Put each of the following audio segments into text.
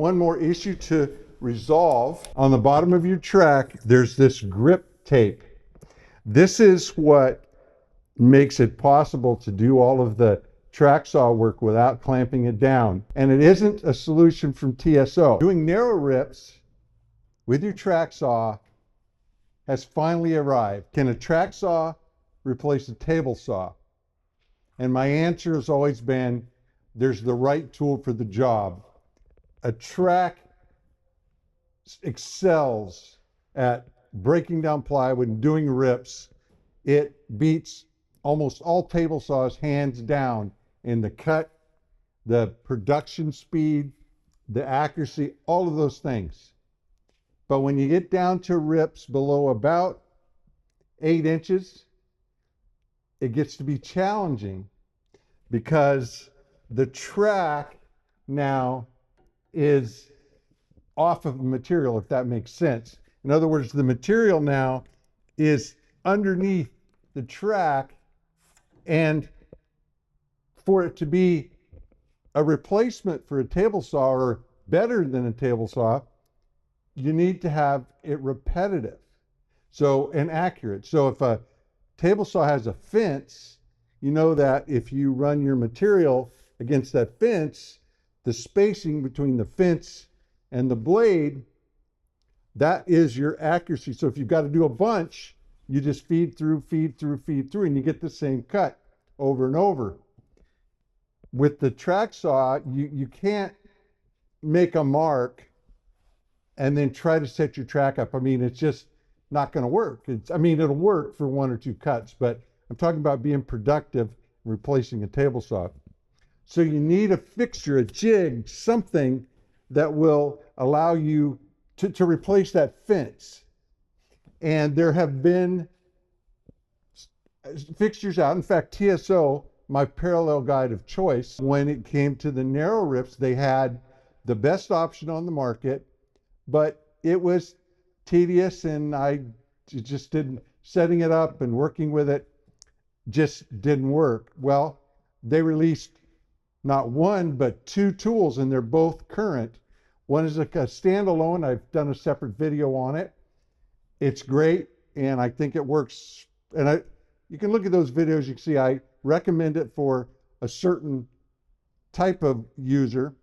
One more issue to resolve. On the bottom of your track, there's this grip tape. This is what makes it possible to do all of the track saw work without clamping it down. And it isn't a solution from TSO. Doing narrow rips with your track saw has finally arrived. Can a track saw replace a table saw? And my answer has always been, there's the right tool for the job. A track excels at breaking down plywood and doing rips. It beats almost all table saws hands down in the cut, the production speed, the accuracy, all of those things. But when you get down to rips below about 8 inches, it gets to be challenging because the track now is off of the material, if that makes sense. In other words, the material now is underneath the track, and for it to be a replacement for a table saw or better than a table saw, you need to have it repetitive and accurate. So if a table saw has a fence, you know that if you run your material against that fence, the spacing between the fence and the blade, that is your accuracy. So if you've got to do a bunch, you just feed through, and you get the same cut over and over. With the track saw, you can't make a mark and then try to set your track up. I mean, it's just not going to work. It'll work for 1 or 2 cuts, but I'm talking about being productive and replacing a table saw. So you need a fixture, a jig, something that will allow you to replace that fence. And there have been fixtures out. In fact, TSO, my parallel guide of choice, when it came to the narrow rips, they had the best option on the market, but it was tedious, and setting it up and working with it just didn't work. Well, they released not 1, but 2 tools, and they're both current. One is a standalone. I've done a separate video on it. It's great, and I think it works. And you can look at those videos. You can see I recommend it for a certain type of user,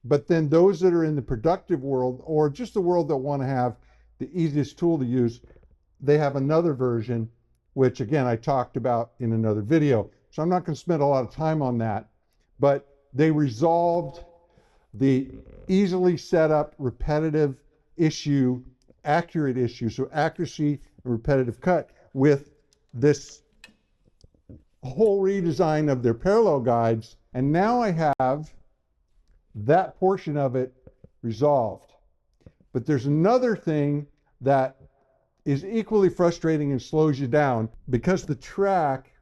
but then those that are in the productive world or just the world that want to have the easiest tool to use, they have another version, which again, I talked about in another video. So I'm not going to spend a lot of time on that, but they resolved the easily set up repetitive issue, accurate issue. So accuracy and repetitive cut with this whole redesign of their parallel guides. And now I have that portion of it resolved. But there's another thing that is equally frustrating and slows you down. Because the track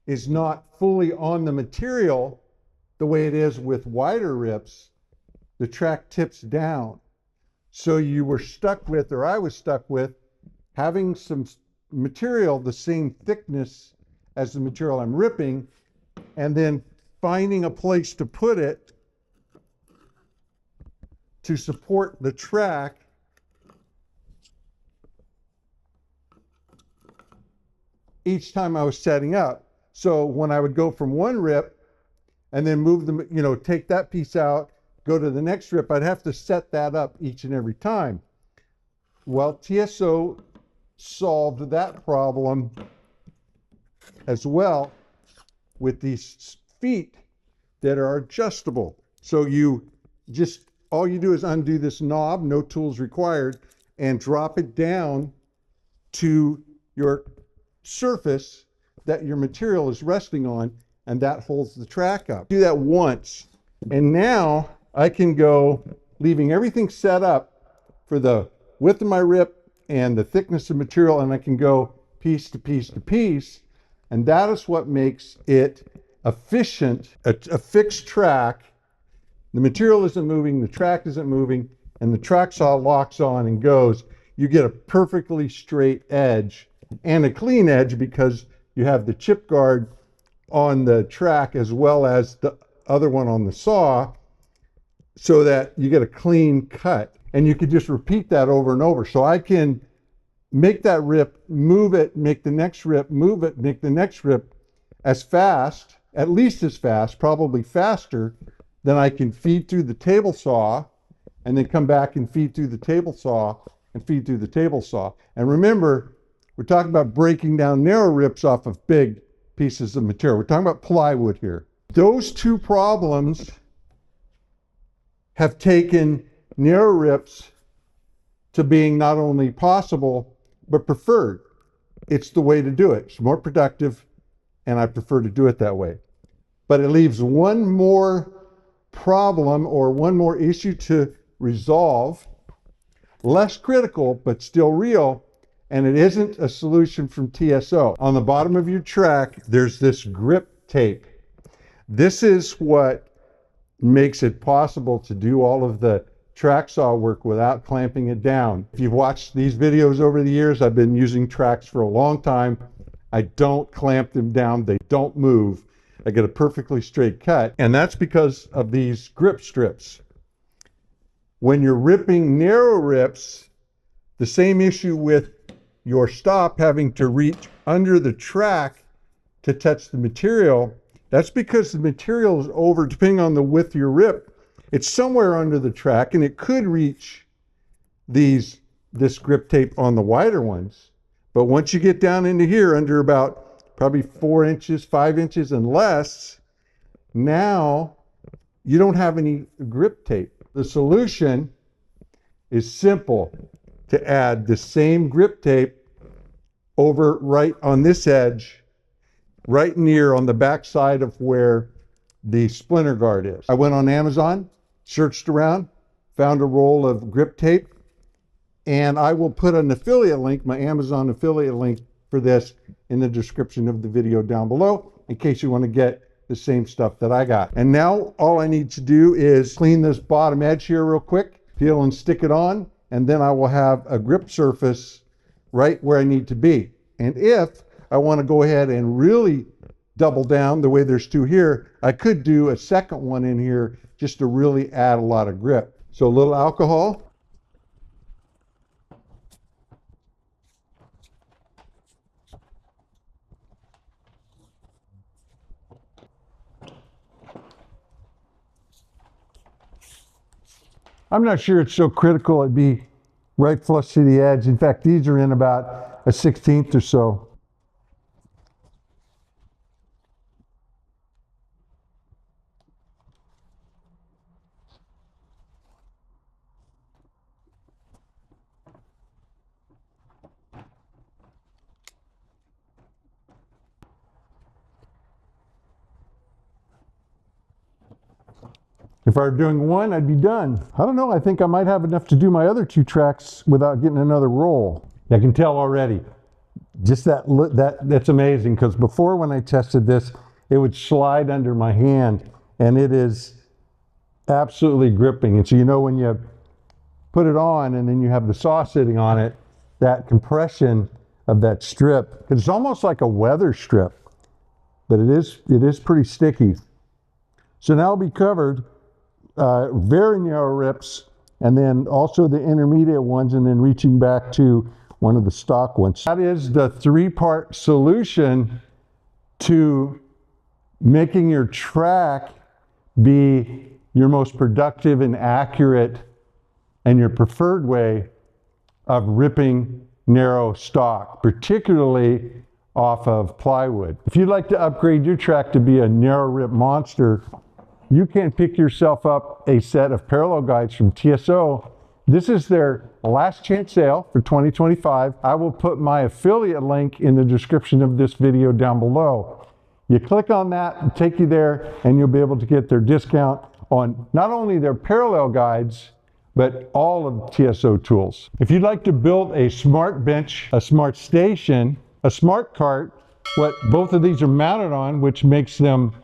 is not fully on the material the way it is with wider rips, the track tips down. So you were stuck with, or I was stuck with, having some material the same thickness as the material I'm ripping, and then finding a place to put it to support the track each time I was setting up. So when I would go from one rip and then move them, take that piece out, go to the next rip, I'd have to set that up each and every time. Well, TSO solved that problem as well with these feet that are adjustable. So all you do is undo this knob, no tools required, and drop it down to your surface that your material is resting on, and that holds the track up. Do that once, and now I can go, leaving everything set up for the width of my rip and the thickness of material, and I can go piece to piece to piece, and that is what makes it efficient, a fixed track. The material isn't moving, the track isn't moving, and the track saw locks on and goes. You get a perfectly straight edge and a clean edge because you have the chip guard on the track as well as the other one on the saw. so that you get a clean cut. And you could just repeat that over and over. So I can make that rip, move it, make the next rip, move it, make the next rip as fast, at least as fast, probably faster, than I can feed through the table saw, and then come back and feed through the table saw and feed through the table saw. And remember, we're talking about breaking down narrow rips off of big pieces of material. We're talking about plywood here. Those two problems have taken narrow rips to being not only possible, but preferred. It's the way to do it. It's more productive, and I prefer to do it that way. But it leaves one more problem or one more issue to resolve, less critical, but still real, and it isn't a solution from TSO. On the bottom of your track, there's this grip tape. This is what makes it possible to do all of the track saw work without clamping it down. If you've watched these videos over the years, I've been using tracks for a long time. I don't clamp them down. They don't move. I get a perfectly straight cut, and that's because of these grip strips. When you're ripping narrow rips, the same issue with your stop having to reach under the track to touch the material, that's because the material is over, depending on the width of your rip, it's somewhere under the track, and it could reach this grip tape on the wider ones. But once you get down into here, under about probably 4 inches, 5 inches and less, now you don't have any grip tape. The solution is simple: to add the same grip tape over right on this edge, right near on the back side of where the splinter guard is. I went on Amazon, searched around, found a roll of grip tape, and I will put an affiliate link, my Amazon affiliate link for this, in the description of the video down below, in case you want to get the same stuff that I got. And now all I need to do is clean this bottom edge here real quick, peel and stick it on, and then I will have a grip surface right where I need to be. And if I want to go ahead and really double down the way there's two here, I could do a second one in here just to really add a lot of grip. So a little alcohol. I'm not sure it's so critical it'd be right flush to the edge. In fact, these are in about a 1/16 or so. If I were doing one, I'd be done. I don't know, I think I might have enough to do my other two tracks without getting another roll. I can tell already. Just that's amazing, because before, when I tested this, it would slide under my hand, and it is absolutely gripping. And so, you know, when you put it on and then you have the saw sitting on it, that compression of that strip, it's almost like a weather strip, but it is pretty sticky. So now it'll be covered. Very narrow rips, and then also the intermediate ones, and then reaching back to one of the stock ones. That is the three-part solution to making your track be your most productive and accurate and your preferred way of ripping narrow stock, particularly off of plywood. If you'd like to upgrade your track to be a narrow rip monster, you can pick yourself up a set of parallel guides from TSO. This is their last chance sale for 2025. I will put my affiliate link in the description of this video down below. You click on that, it'll take you there, and you'll be able to get their discount on not only their parallel guides, but all of TSO tools. If you'd like to build a smart bench, a smart station, a smart cart, what both of these are mounted on, which makes them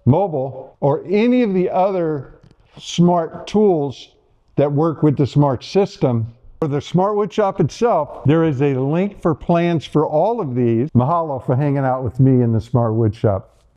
mobile, or any of the other smart tools that work with the smart system, for the Smart Wood Shop itself, there is a link for plans for all of these. Mahalo for hanging out with me in the Smart Wood Shop.